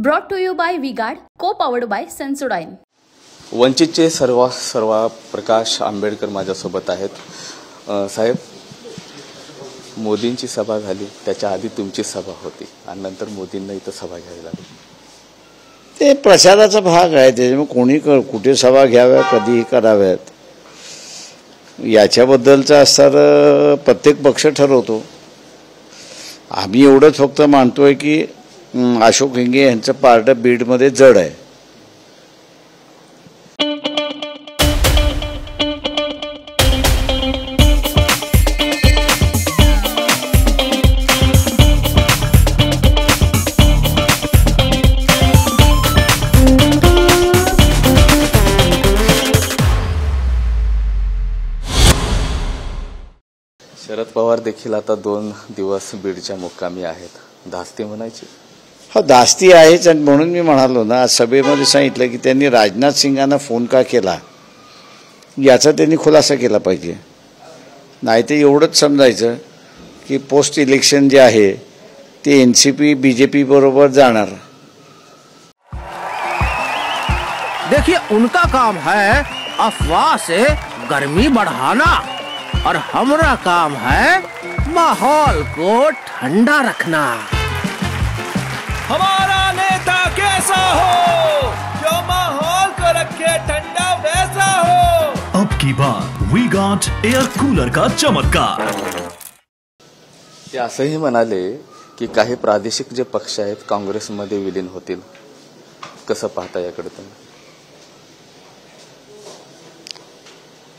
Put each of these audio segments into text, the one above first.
Brought to you by V-Guard, co-powered by Sensodyne. वंचितचे सर्व प्रकाश आंबेडकर माझ्यासोबत आहेत. साहेब, मोदींची सभा झाली, त्याच्या आधी तुमची सभा होती आणि नंतर मोदींना इथं सभा घ्यावी लागली. ते प्रचाराचा भाग आहे. त्याच्यामुळे कोणी कुठे सभा घ्याव्या, कधीही कराव्यात, याच्याबद्दलचा असणार प्रत्येक पक्ष ठरवतो. आम्ही एवढंच फक्त मानतोय की अशोक हिंगे यांचं पारडं बीडमध्ये जड आहे. शरद पवार देखील आता 2 दिवस बीडच्या मुक्कामी आहेत. धास्ती म्हणायची? हो, धास्ती आहेच. आणि म्हणून मी म्हणालो ना, आज सभेमध्ये सांगितलं की त्यांनी राजनाथ सिंगांना फोन का केला याचा त्यांनी खुलासा केला पाहिजे. नाही तर एवढंच समजायचं की पोस्ट इलेक्शन जे आहे ते एनसीपी बीजेपी बरोबर जाणार. देखिए, उनका काम है अफवाह से गर्मी बढ़ाना और हमारा काम है माहौल को ठंडा रखना. हमारा नेता कैसा हो जो माहौल को रखे ठंडा वैसा हो. अब की बात वी-गार्ड एयर कूलर का चमत्कार. ते असंही म्हणाले की काही प्रादेशिक जे पक्ष आहेत काँग्रेसमध्ये विलीन होतील. कसं पाहता याकडे तुम्ही?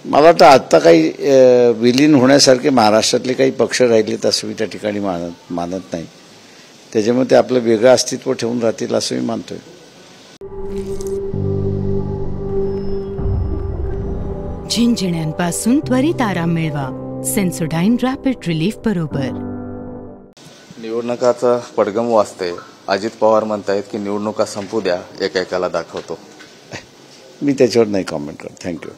मला वाटतं आता काही विलीन होण्यासारखे महाराष्ट्रातले काही पक्ष राहिलेत असं मी त्या ठिकाणी मानत नाही. त्याच्यामुळे ते आपलं वेगळं अस्तित्व ठेवून राहतील असं मी मानतोय. झिंझिण्यांपासून त्वरित आराम मिळवा सेन्सोडाईन रॅपिड रिलीफ बरोबर. निवडणुकाचा पडगम वाजते. अजित पवार म्हणतायत की निवडणुका संपू द्या, एकेकाला दाखवतो. मी त्याच्यावर नाही कॉमेंट करत. थँक्यू.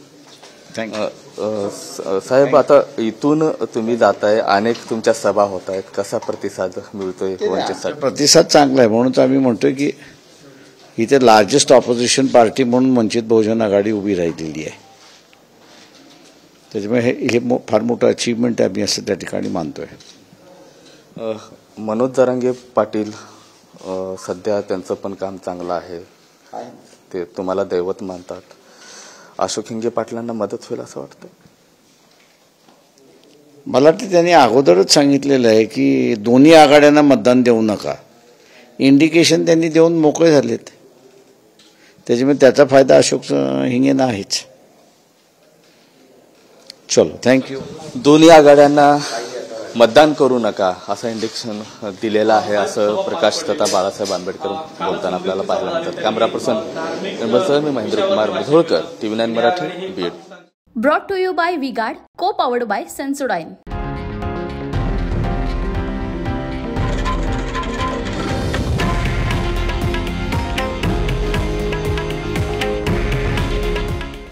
साहेब, आता इथून तुम्ही जाताय, अनेक तुमच्या सभा होत आहेत, कसा प्रतिसाद मिळतोय? प्रतिसाद चांगला आहे. म्हणून आम्ही म्हणतोय की इथे लार्जेस्ट ऑपोजिशन पार्टी म्हणून वंचित बहुजन आघाडी उभी राहिलेली आहे. त्याच्यामुळे हे फार मोठं अचीवमेंट आहे, आम्ही असं त्या ठिकाणी मानतोय. मनोज जरांगे पाटील सध्या त्यांचं पण काम चांगलं आहे, ते तुम्हाला दैवत मानतात. अशोक हिंगे पाटलांना मदत होईल असं वाटतं? मला वाटतं त्यांनी अगोदरच सांगितलेलं आहे की दोन्ही आघाड्यांना मतदान देऊ नका. इंडिकेशन त्यांनी देऊन मोकळे झालेत. त्याच्यामुळे त्याचा फायदा अशोक हिंगेंना आहेच. चलो, थँक्यू. दोन्ही आघाड्यांना मतदान करू नका असं इंडिकेशन दिलेलं आहे, असं प्रकाश तथा बाळासाहेब आंबेडकर बोलताना आपल्याला पाहायला मिळतात. Camera person me Mahendra Kumar Mudholkar, TV9 Marathi, Beed. Brought to you by V-Guard, co-powered by Sensodyne.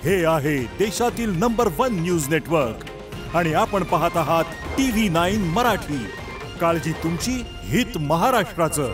हे आहे देशातील नंबर 1 न्यूज नेटवर्क आणि आपण पाहत आहात TV9 मराठी. काळजी तुमची, हित महाराष्ट्राचं.